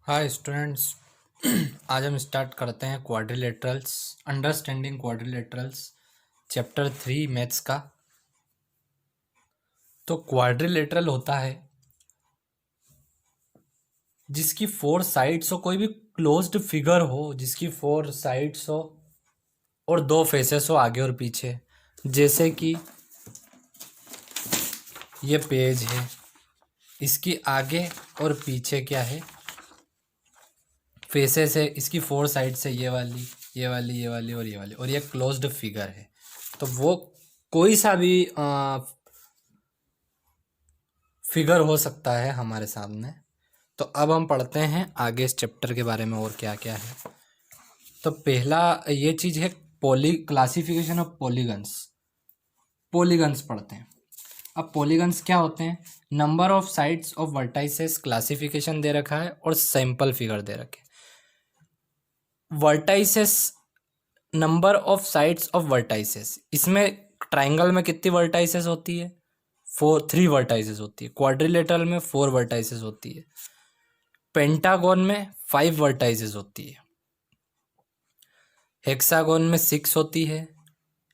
Hi students. आज हम start करते हैं quadrilaterals, understanding quadrilaterals, chapter 3 maths का। तो क्वाड्रिलेटरल होता है जिसकी फोर साइड्स हो, कोई भी क्लोज्ड फिगर हो जिसकी फोर साइड्स हो और दो फेसेस हो आगे और पीछे। जैसे कि ये पेज है, इसकी आगे और पीछे क्या है, फेसेस है। इसकी फोर साइड्स है, ये वाली, ये वाली, ये वाली और ये वाली, और ये क्लोज्ड फिगर है। तो वो कोई सा भी फिगर हो सकता है हमारे सामने। तो अब हम पढ़ते हैं आगे इस चैप्टर के बारे में और क्या क्या है। तो पहला ये चीज़ है क्लासिफिकेशन ऑफ पॉलीगन्स। पॉलीगन्स पढ़ते हैं। अब पॉलीगन्स क्या होते हैं? Number of sides of vertices, classification दे रखा है और सैंपल फिगर दे रखे। Vertices, number of sides of vertices, इसमें ट्राइंगल में कितनी वर्टाइसेस होती है? 3 वर्टाइसेस होती है। क्वाड्रिलेटरल में 4 वर्टाइसेस होती है। पेंटागोन में 5 वर्टाइसेस होती है। हेक्सागोन में 6 होती है।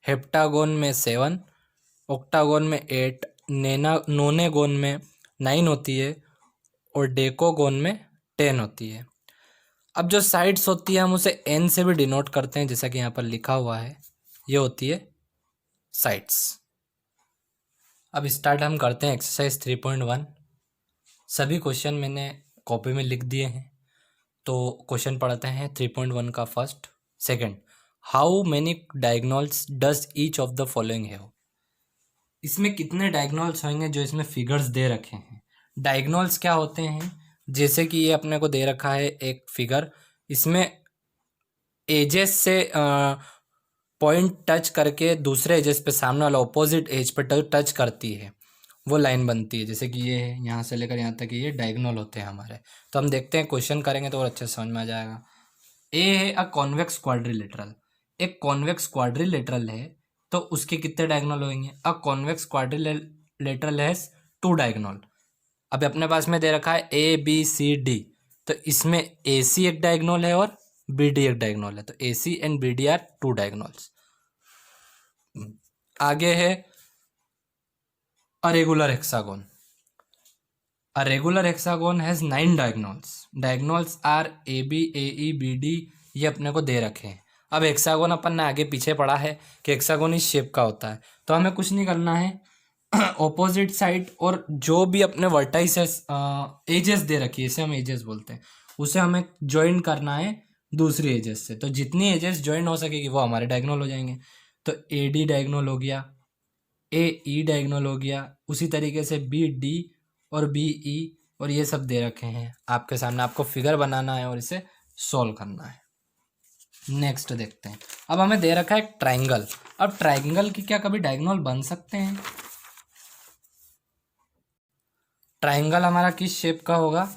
हेप्टागोन में 7, ऑक्टागोन में 8, नोनेगोन में 9 होती है और डेकोगोन में 10 होती है। अब जो साइड्स होती है हम उसे n से भी डिनोट करते हैं, जैसा कि यहाँ पर लिखा हुआ है, ये होती है साइड्स। अब स्टार्ट हम करते हैं एक्सरसाइज 3.1। सभी क्वेश्चन मैंने कॉपी में लिख दिए हैं। तो क्वेश्चन पढ़ते हैं 3.1 का first. Second, how many diagonals does each of the following have? इसमें कितने डायगोनल्स होंगे जो इसमें फिगर्स दे रखे हैं। डायगोनल्स क्या होते हैं? जैसे कि ये अपने को दे रखा है एक फिगर, इसमें एजेस से पॉइंट टच करके दूसरे एजेस पे, सामने वाला ऑपोजिट एज पे टच करती है, वो लाइन बनती है। जैसे कि ये है, यहाँ से लेकर यहाँ तक ये डायगोनल होते हैं हमारे। तो हम देखते हैं, क्वेश्चन करेंगे तो और अच्छे से समझ में आ जाएगा। ए है अ कॉन्वेक्स क्वाड्रिलेटरल। एक कॉन्वेक्स क्वाड्रिलेटरल है तो उसके कितने डायगोनल होंगे? A convex quadrilateral has 2 diagonal. अब अपने पास में दे रखा है ए बी सी डी, तो इसमें ए सी एक डायगोनल है और बी डी एक डायगोनल है। तो A C and B D are 2 diagonals. आगे है a regular hexagon. A regular hexagon has 9 diagonals. Diagonals are AB, AE, BD, ये अपने को दे रखे हैं। अब हेक्सागोन अपन ने आगे पीछे पढ़ा है कि हेक्सागोन इस शेप का होता है, तो हमें कुछ नहीं करना है। ऑपोजिट साइड और जो भी अपने वर्टाइसेस एजेस दे रखी है, इसे हम एजेस बोलते हैं, उसे हमें ज्वाइन करना है दूसरी एजेस से। तो जितनी एजेस ज्वाइन हो सकेगी वो हमारे डायगोनल हो जाएंगे। तो ए डी डायगोनल हो गया, ए ई डायगोनल हो गया, उसी तरीके से बी डी और बी ई, और ये सब दे रखे हैं आपके सामने। आपको फिगर बनाना है और इसे सॉल्व करना है। नेक्स्ट देखते हैं। अब हमें दे रखा है एक ट्राइंगल। अब ट्राइंगल की क्या कभी डायगोनल बन सकते हैं? ट्राइंगल हमारा किस शेप का होगा?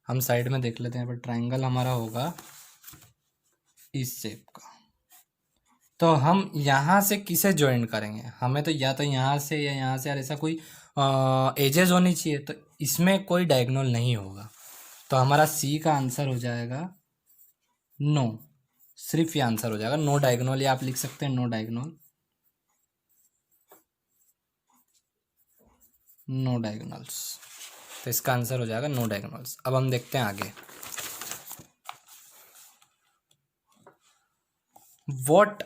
हम साइड में देख लेते हैं। पर ट्राइंगल हमारा होगा इस शेप का। तो हम यहाँ से किसे ज्वाइन करेंगे? हमें तो या तो यहाँ से या यहाँ से, यार ऐसा कोई एजेस होनी चाहिए। तो इसमें कोई डायगोनल नहीं होगा, तो हमारा सी का आंसर हो जाएगा नो। सिर्फ ये आंसर हो जाएगा नो डायगोनल, या आप लिख सकते हैं नो डायगोनल, नो डायगोनल्स। तो इसका आंसर हो जाएगा नो डायगोनल्स। अब हम देखते हैं आगे। What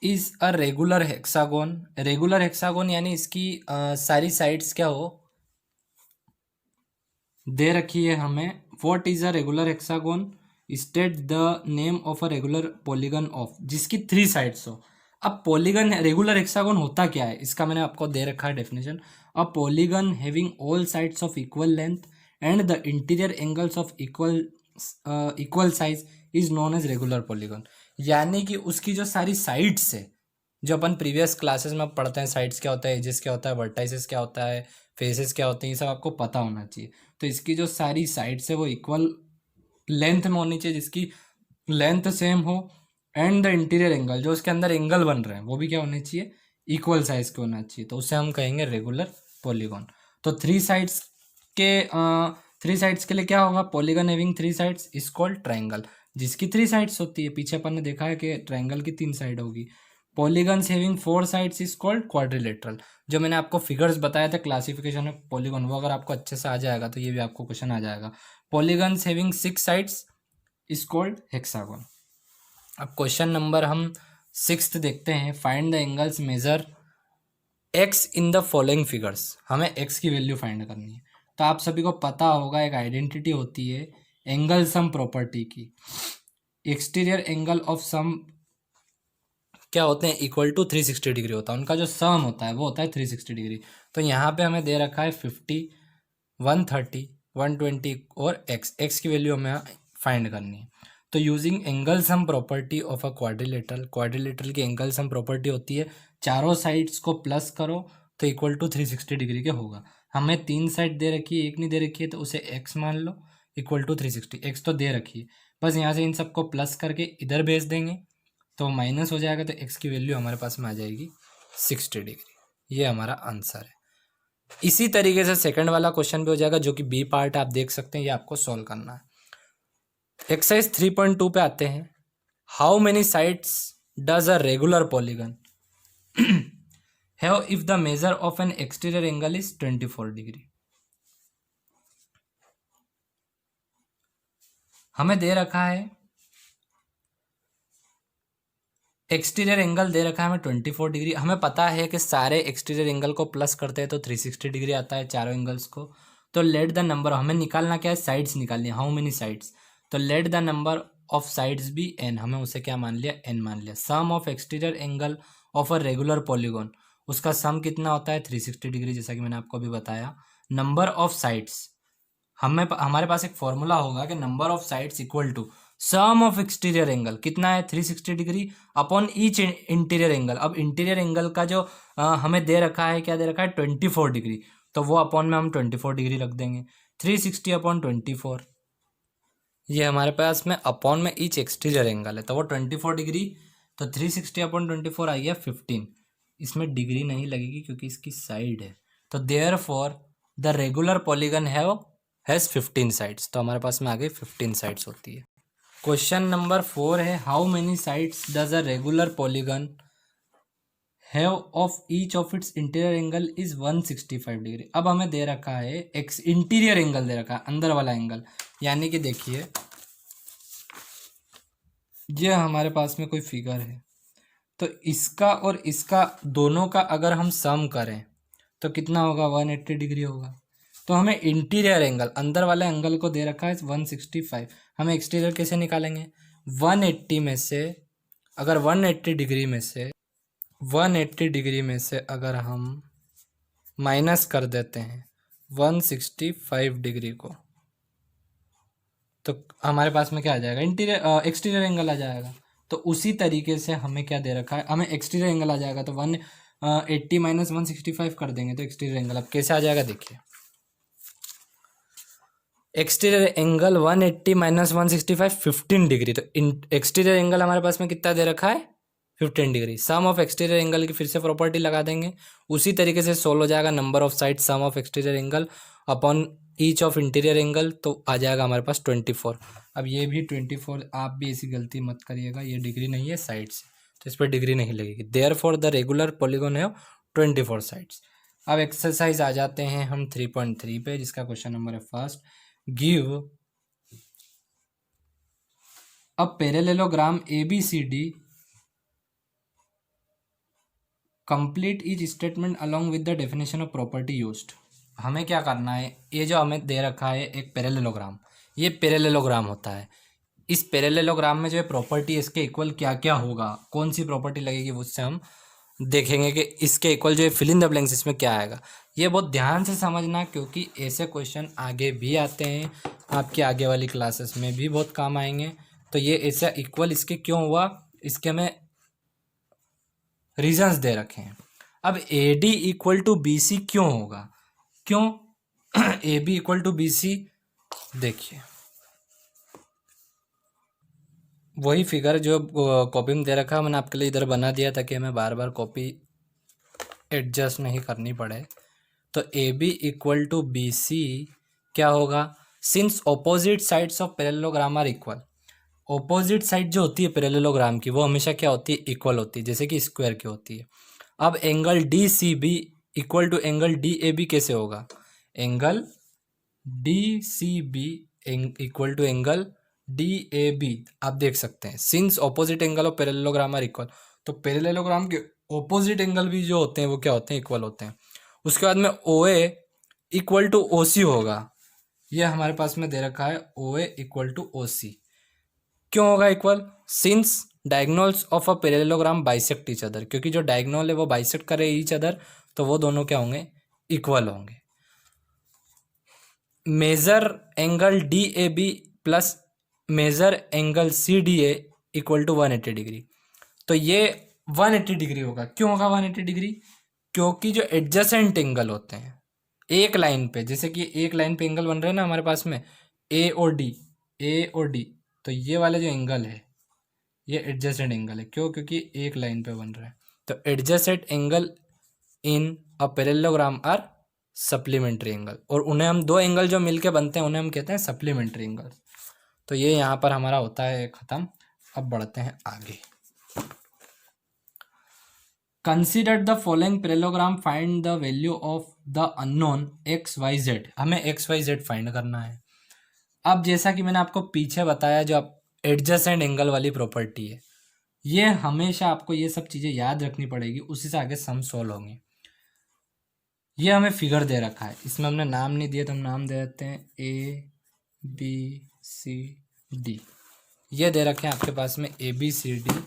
is a regular hexagon? Regular hexagon यानी इसकी सारी साइड्स क्या हो, दे रखी है हमें। What is a regular hexagon? State the name of a regular polygon of, जिसकी 3 साइड्स हो। अब पॉलीगन, रेगुलर हेक्सागोन होता क्या है, इसका मैंने आपको दे रखा है definition. A polygon having all sides of equal length and the interior angles of equal size is known as regular polygon. यानी कि उसकी जो सारी साइड्स है, जो अपन प्रीवियस क्लासेस में पढ़ते हैं, साइड्स क्या होता है, एजेस क्या होता है, वर्टाइसेस क्या होता है, फेसेस क्या होते हैं, ये सब आपको पता होना चाहिए। तो इसकी जो सारी साइड्स है वो इक्वल लेंथ में होनी चाहिए, जिसकी लेंथ सेम हो, एंड द इंटीरियर एंगल, जो उसके अंदर एंगल बन रहे हैं वो भी क्या होने चाहिए, इक्वल साइज के होना चाहिए। तो उसे हम कहेंगे रेगुलर पॉलीगॉन। तो 3 साइड्स के थ्री साइड्स के लिए क्या होगा, polygon having three sides is called triangle, जिसकी थ्री साइड्स होती है। पीछे अपन ने देखा है कि ट्राइंगल की तीन साइड होगी। Polygons having four sides is called quadrilateral. जो मैंने आपको फिगर्स बताया था क्लासिफिकेशन ऑफ पॉलीगन, वो अगर आपको अच्छे से आ जाएगा तो ये भी आपको क्वेश्चन आ जाएगा। Polygons having six sides is called hexagon. अब क्वेश्चन नंबर हम 6th देखते हैं। Find the angles measure x in the following figures. हमें एक्स की वैल्यू फाइंड करनी है। तो आप सभी को पता होगा एक आइडेंटिटी होती है एंगल सम प्रॉपर्टी की। एक्सटीरियर एंगल ऑफ सम क्या होते हैं, इक्वल टू 360 डिग्री होता है। उनका जो सम होता है वो होता है 360 डिग्री। तो यहाँ पे हमें दे रखा है 50, 130, 120 और एक्स की वैल्यू हमें फाइंड करनी है। तो using angle sum property of a quadrilateral की एंगल सम प्रॉपर्टी होती है चारों साइड्स को प्लस करो तो इक्वल टू 360 डिग्री के होगा। हमें तीन साइड दे रखी है, एक नहीं दे रखी है, तो उसे एक्स मान लो इक्वल टू 360। एक्स तो दे रखी है, बस यहाँ से इन सबको प्लस करके इधर भेज देंगे तो माइनस हो जाएगा, तो एक्स की वैल्यू हमारे पास में आ जाएगी 60 डिग्री। ये हमारा आंसर है। इसी तरीके से सेकंड वाला क्वेश्चन भी हो जाएगा, जो कि बी पार्ट आप देख सकते हैं, ये आपको सॉल्व करना है। एक्सरसाइज 3.2 पे आते हैं। How many sides does a regular polygon have if the measure of N exterior angle is 24 degree. हमें दे रखा है एक्सटीरियर एंगल दे रखा है हमें 24 डिग्री। हमें पता है कि सारे एक्सटीरियर एंगल को प्लस करते हैं तो 360 डिग्री आता है चारों एंगल्स को। तो लेट द नंबर, हमें निकालना क्या है, साइड्स निकालनी है। हाउ मेनी साइड्स, तो let the number of sides be N, हमें उसे क्या मान लिया, एन मान लिया। Sum of exterior angle of a regular polygon, उसका सम कितना होता है 360 डिग्री, जैसा कि मैंने आपको अभी बताया। नंबर ऑफ साइड्स, हमारे पास एक फॉर्मूला होगा कि number of sides equal to sum of exterior angle कितना है 360 degree upon each interior angle. अब इंटीरियर एंगल का जो हमें दे रखा है, क्या दे रखा है 24 डिग्री, तो वो अपॉन में हम 24 डिग्री रख देंगे। 360 अपॉन 24, ये हमारे पास में अपॉन में ईच एक्सटीरियर एंगल है, तो वो 24 डिग्री। तो 360 अपॉन 24 आ गया 15। इसमें डिग्री नहीं लगेगी क्योंकि इसकी साइड है। तो therefore the regular polygon has 15 sides. तो हमारे पास में आ गई 15 साइड्स होती है। क्वेश्चन नंबर 4 है how many sides does a regular polygon have of each of its interior angle is 165 degree. अब हमें दे रखा है एक्स इंटीरियर एंगल दे रखा है, अंदर वाला एंगल, यानी कि देखिए ये हमारे पास में कोई फिगर है, तो इसका और इसका दोनों का अगर हम सम करें तो कितना होगा, 180 डिग्री होगा। तो हमें इंटीरियर एंगल, अंदर वाले एंगल को दे रखा है 165। हमें एक्सटीरियर कैसे निकालेंगे, 180 में से अगर 180 डिग्री में से 180 डिग्री में से अगर हम माइनस कर देते हैं 165 डिग्री को, तो हमारे पास में क्या आ जाएगा, इंटीरियर एक्सटीरियर एंगल आ जाएगा। तो उसी तरीके से हमें क्या दे रखा है, हमें एक्सटीरियर एंगल आ जाएगा, तो 180 माइनस 165 कर देंगे तो एक्सटीरियर एंगल अब कैसे आ जाएगा, देखिए एक्सटीरियर एंगल 180 माइनस 165 15 डिग्री। तो एक्सटीरियर एंगल हमारे पास में कितना दे रखा है 15 degree. Sum of exterior angle की फिर से प्रॉपर्टी लगा देंगे, उसी तरीके से सोल्व हो जाएगा। Number of side sum of exterior angle upon each of interior angle, तो आ जाएगा हमारे पास 24। अब ये भी 24, आप भी ऐसी गलती मत करिएगा, ये डिग्री नहीं है साइड से, तो इस पर डिग्री नहीं लगेगी। Therefore the regular polygon है 24 साइड्स। अब एक्सरसाइज आ जाते हैं हम 3.3 पे, जिसका क्वेश्चन नंबर है first, give a parallelogram ABCD, complete each statement along with the definition of property used. हमें क्या करना है, ये जो हमें दे रखा है एक पैरेललोग्राम, ये पैरेललोग्राम होता है। इस पैरेललोग्राम में जो है प्रॉपर्टी इसके इक्वल क्या क्या होगा, कौन सी प्रॉपर्टी लगेगी, उससे हम देखेंगे कि इसके इक्वल जो है फिल इन द ब्लैंक्स इसमें क्या आएगा। ये बहुत ध्यान से समझना, क्योंकि ऐसे क्वेश्चन आगे भी आते हैं, आपके आगे वाली क्लासेस में भी बहुत काम आएंगे। तो ये ऐसा इक्वल इसके क्यों हुआ, इसके हमें रीजंस दे रखे हैं। अब AD इक्वल टू BC क्यों होगा, क्यों AB इक्वल टू BC, देखिए वही फिगर जो कॉपी में दे रखा है मैंने आपके लिए इधर बना दिया ताकि हमें बार बार कॉपी एडजस्ट नहीं करनी पड़े। तो AB इक्वल टू BC क्या होगा, since opposite sides of parallelogram are equal. Opposite side जो होती है पैरेललोग्राम की वो हमेशा क्या होती है, इक्वल होती है, जैसे कि स्क्वायर की होती है। अब angle D C B equal to angle D A B कैसे होगा, angle D C B equal to angle D A B. आप देख सकते हैं since opposite angle of parallelogram are equal, तो पैरेललोग्राम के ऑपोजिट एंगल भी जो होते हैं वो क्या होते हैं, इक्वल होते हैं। उसके बाद में ओ ए इक्वल टू ओ सी होगा, ये हमारे पास में दे रखा है ओ ए इक्वल टू ओ सी। क्यों होगा equal, since diagonals of a parallelogram bisect each other, क्योंकि जो डायगोनल है वो बाइसेक्ट करे ईच अदर, तो वो दोनों क्या होंगे, इक्वल होंगे। Measure angle D A B plus measure angle C D A equal to 180 degree, तो ये 180 डिग्री होगा। क्यों होगा 180 डिग्री, क्योंकि जो एडजेसेंट एंगल होते हैं एक लाइन पे, जैसे कि एक लाइन पे एंगल बन रहे हैं ना हमारे पास में ए और डी, ए और डी, तो ये वाला जो एंगल है ये एडजेसेंट एंगल है। क्यों, क्योंकि एक लाइन पे बन रहा है। तो adjacent angle in a parallelogram are supplementary angle, और उन्हें हम दो एंगल जो मिलके बनते हैं उन्हें हम कहते हैं सप्लीमेंट्री एंगल। तो ये यहाँ पर हमारा होता है खत्म। अब बढ़ते हैं आगे। Consider the following parallelogram, find the value of the unknown x y z. हमें एक्स वाई जेड फाइंड करना है। अब जैसा कि मैंने आपको पीछे बताया, जो आप एडजेसेंट एंगल वाली प्रॉपर्टी है, ये हमेशा आपको ये सब चीज़ें याद रखनी पड़ेगी, उसी से आगे सम सॉल्व होंगे। ये हमें फिगर दे रखा है, इसमें हमने नाम नहीं दिया तो हम नाम दे देते हैं ए बी सी डी। ये दे रखे हैं आपके पास में ए बी सी डी।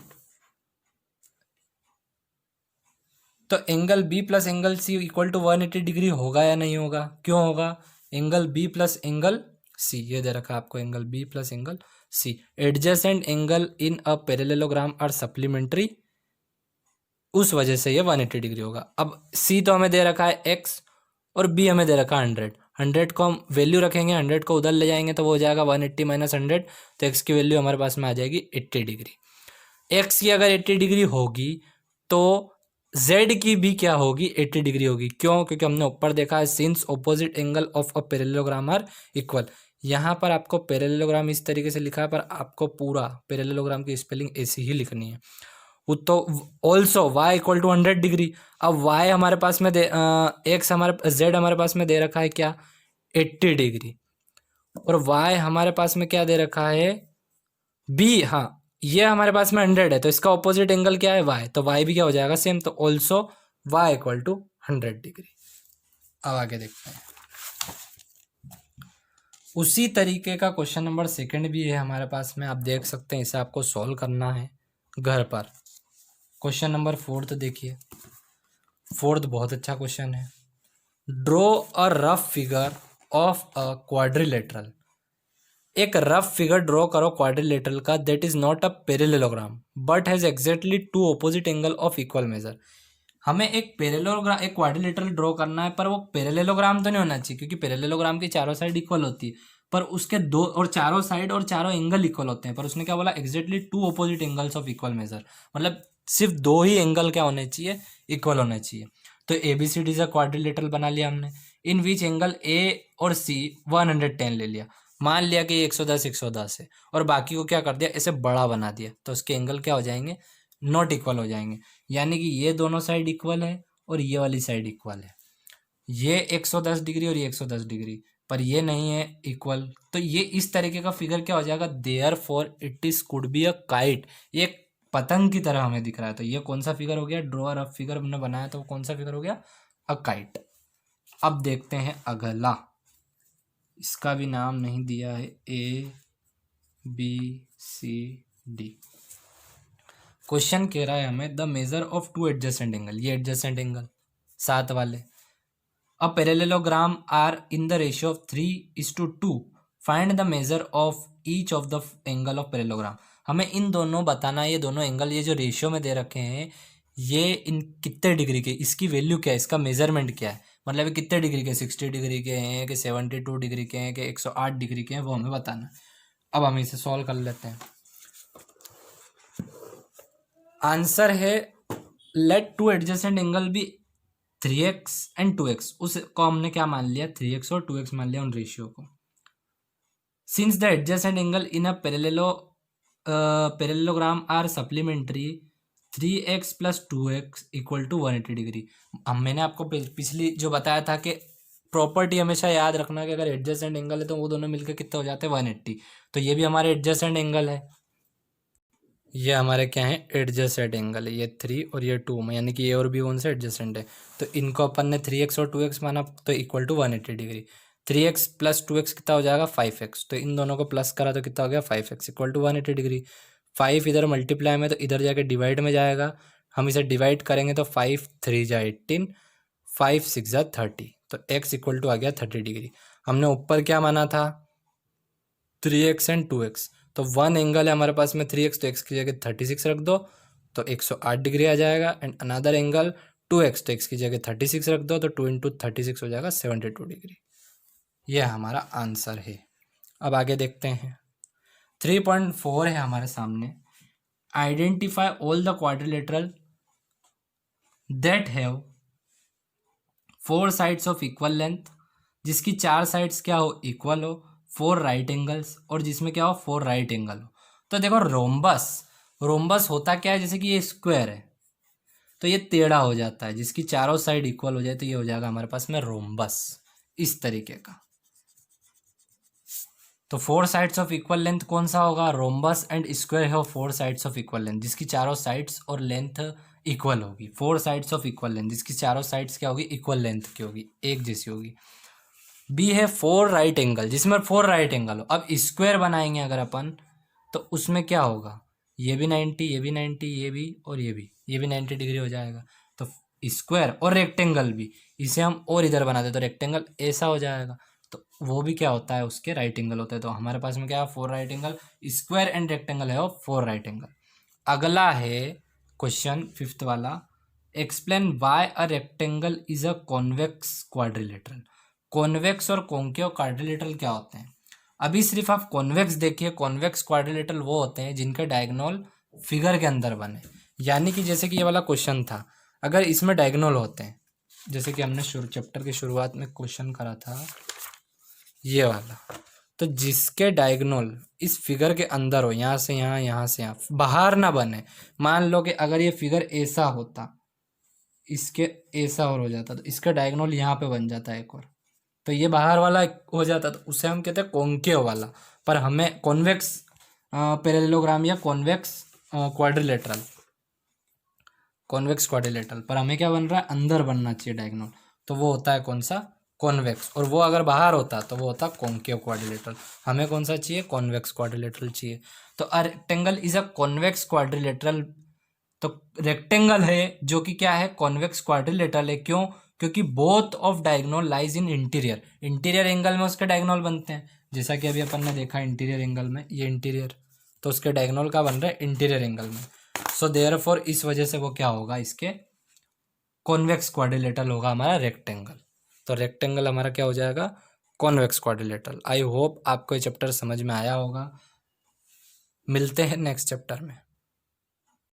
तो angle B plus angle C equal to 180 degree होगा या नहीं होगा, क्यों होगा, angle B plus angle C, ये दे रखा है आपको angle B plus angle C. Adjacent angle in a parallelogram are supplementary, उस वजह से ये 180 डिग्री होगा। अब सी तो हमें दे रखा है एक्स और बी हमें दे रखा है 100। 100 को हम वैल्यू रखेंगे, 100 को उधर ले जाएंगे तो वो हो जाएगा 180 माइनस 100, तो एक्स की वैल्यू हमारे पास में आ जाएगी 80 डिग्री। एक्स की अगर 80 डिग्री होगी तो जेड की भी क्या होगी, 80 डिग्री होगी। क्यों, क्योंकि हमने ऊपर देखा है since opposite angle of a parallelogram are equal. यहाँ पर आपको पैरेललोग्राम इस तरीके से लिखा है, पर आपको पूरा पैरेललोग्राम की स्पेलिंग ऐसी ही लिखनी है। तो also y equal to 100 degree. अब वाई हमारे पास में एक्स हमारे जेड हमारे पास में दे रखा है क्या, 80 डिग्री, और वाई हमारे पास में क्या दे रखा है, बी। हाँ, ये हमारे पास में 100 है, तो इसका ऑपोजिट एंगल क्या है, वाई, तो वाई भी क्या हो जाएगा सेम, तो also y equal to 100 degree. अब आगे देखते हैं। उसी तरीके का क्वेश्चन नंबर सेकंड भी है हमारे पास में, आप देख सकते हैं, इसे आपको सॉल्व करना है घर पर। क्वेश्चन नंबर 4 देखिए, 4 बहुत अच्छा क्वेश्चन है। Draw a rough figure of a quadrilateral. एक रफ फिगर ड्रॉ करो क्वाड्रिलेटरल का, that is not a parallelogram but has exactly two opposite angle of equal measure. हमें एक पैरेललोग्राम, एक क्वाड्रिलेटरल ड्रॉ करना है, पर वो पैरेललोग्राम तो नहीं होना चाहिए, क्योंकि पैरेललोग्राम की चारों साइड इक्वल होती है, पर उसके दो और चारों साइड और चारों एंगल इक्वल होते हैं। पर उसने क्या बोला, exactly two opposite angles of equal measure, मतलब सिर्फ दो ही एंगल क्या होने चाहिए, इक्वल होने चाहिए। तो ए बी सी डी से क्वाड्रिलेटरल बना लिया हमने, इन विच एंगल ए और सी 110 ले लिया, मान लिया कि 110 110 है, और बाकी को क्या कर दिया, इसे बड़ा बना दिया, तो उसके एंगल क्या हो जाएंगे, नॉट इक्वल हो जाएंगे। यानी कि ये दोनों साइड इक्वल है और ये वाली साइड इक्वल है, ये 110 डिग्री और ये 110 डिग्री, पर ये नहीं है इक्वल। तो ये इस तरीके का फिगर क्या हो जाएगा, therefore it is could be a kite, ये पतंग की तरह हमें दिख रहा है। तो ये कौन सा फिगर हो गया, ड्रॉ रफ फिगर हमने बनाया, तो कौन सा फिगर हो गया, अ काइट। अब देखते हैं अगला, इसका भी नाम नहीं दिया है, A B C D. Question कह रहा है हमें the measure of two adjacent angle, ये एडजेसेंट एंगल साथ वाले, a parallelogram are in the ratio of 3:2, find the measure of each of the angle of parallelogram. हमें इन दोनों बताना है, ये दोनों एंगल, ये जो रेशियो में दे रखे हैं, ये इन कितने डिग्री के, इसकी वैल्यू क्या है, इसका मेजरमेंट क्या है, मतलब ये कितने डिग्री के, 60 डिग्री के हैं कि 72 डिग्री के हैं कि 108 डिग्री के हैं, वो हमें बताना है। अब हम इसे सॉल्व कर लेते हैं। आंसर है, let two adjacent angle be 3x and 2x, उसको हमने क्या मान लिया, 3x और 2x मान लिया उन रेशियो को। Since the adjacent angle in a parallelogram are supplementary 3x plus 2x equal to 180 degree. अब मैंने आपको पिछली जो बताया था कि प्रॉपर्टी हमेशा याद रखना कि अगर एडजेसेंट एंगल है तो वो दोनों मिलकर कितने हो जाते हैं 180। तो ये भी हमारे एडजेसेंट एंगल है, ये हमारे क्या है एडजेसेंट एंगल है, ये 3 और ये 2 में, यानी कि ए और बी कौन से एडजेसेंट है। तो इनको अपन ने 3x और 2x माना तो equal to 180 degree. 3x plus 2x कितना हो जाएगा 5x, तो इन दोनों को प्लस करा तो कितना हो गया 5x इक्वल टू 180 डिग्री। 5 इधर मल्टीप्लाई में तो इधर जाके डिवाइड में जाएगा, हम इसे डिवाइड करेंगे तो 5 3 जा 18, 5 6 जा 30, तो x इक्वल टू आ गया 30 डिग्री। हमने ऊपर क्या माना था 3x एंड 2x, तो वन एंगल है हमारे पास में 3x, तो x की जगह 36 रख दो तो 108 डिग्री आ जाएगा। एंड अनदर एंगल 2x, तो x की जगह 36 रख दो तो 2 इंटू 36 हो जाएगा 72 डिग्री। यह हमारा आंसर है। अब आगे देखते हैं 3.4 है हमारे सामने। Identify all the quadrilateral that have 4 sides of equal length, जिसकी 4 साइड्स क्या हो इक्वल हो, 4 राइट एंगल्स, और जिसमें क्या हो 4 राइट एंगल हो। तो देखो रोम्बस, रोम्बस होता क्या है, जैसे कि ये स्क्वायर है तो ये टेढ़ा हो जाता है, जिसकी चारों साइड इक्वल हो जाए तो ये हो जाएगा हमारे पास में रोम्बस, इस तरीके का। तो 4 साइड्स ऑफ इक्वल लेंथ कौन सा होगा, रोम्बस। एंड स्क्वायर है 4 साइड्स ऑफ इक्वल लेंथ, जिसकी चारों साइड्स और लेंथ इक्वल होगी। 4 साइड्स ऑफ इक्वल लेंथ, जिसकी चारों साइड्स क्या होगी इक्वल लेंथ की होगी, एक जैसी होगी। बी है 4 राइट एंगल, जिसमें 4 राइट एंगल हो। अब स्क्वायर बनाएंगे अगर अपन तो उसमें क्या होगा, ये भी 90, ये भी 90, ये भी और ये भी 90 डिग्री हो जाएगा। तो स्क्वायर और रेक्टेंगल भी, इसे हम और इधर बना दे तो रेक्टेंगल ऐसा हो जाएगा, तो वो भी क्या होता है उसके राइट एंगल होता है। तो हमारे पास में क्या है 4 right angle, square and rectangle है वो 4 राइट एंगल। अगला है क्वेश्चन 5th वाला, explain why a rectangle is a convex quadrilateral. Convex और कॉन्केव क्वाड्रिलेटरल क्या होते हैं। अभी सिर्फ आप कॉन्वेक्स देखिए, कॉन्वेक्स क्वाड्रिलेटरल वो होते हैं जिनके डायगोनल फिगर के अंदर बने, यानी कि जैसे कि ये वाला क्वेश्चन था, अगर इसमें डायगोनल होते हैं, जैसे कि हमने चैप्टर की शुरुआत में क्वेश्चन करा था ये वाला, तो जिसके डायगोनल इस फिगर के अंदर हो, यहाँ से यहाँ, यहाँ से यहाँ, बाहर ना बने। मान लो कि अगर ये फिगर ऐसा होता, इसके ऐसा और हो जाता, तो इसका डायगोनल यहाँ पे बन जाता है एक और, तो ये बाहर वाला हो जाता, तो उसे हम कहते हैं कॉन्केव वाला। पर हमें कॉन्वेक्स पैरेललोग्राम या कॉन्वेक्स क्वाड्रिलेटरल, कॉन्वेक्स क्वाड्रिलेटरल पर हमें क्या बन रहा है अंदर बनना चाहिए डायगोनल, तो वो होता है कौन सा कॉन्वेक्स। और वो अगर बाहर होता तो वो होता कॉन्केव क्वाड्रिलेटरल। हमें कौन सा चाहिए कॉन्वेक्स क्वाड्रिलेटरल चाहिए। तो a rectangle is a convex quadrilateral, तो रेक्टेंगल है जो कि क्या है कॉन्वेक्स क्वाड्रिलेटरल है। क्यों, क्योंकि both of diagonal lies in interior, interior angle में उसके डायगोनल बनते हैं, जैसा कि अभी अपन ने देखा इंटीरियर एंगल में, ये इंटीरियर, तो उसके डायगोनल का बन रहा है इंटीरियर एंगल में। सो देयरफॉर इस वजह से वो क्या होगा इसके कॉन्वेक्स क्वाड्रिलेटरल होगा हमारा रेक्टेंगल। तो रेक्टेंगल हमारा क्या हो जाएगा कॉन्वेक्स क्वाड्रिलेटरल। आई होप आपको ये चैप्टर समझ में आया होगा। मिलते हैं नेक्स्ट चैप्टर में।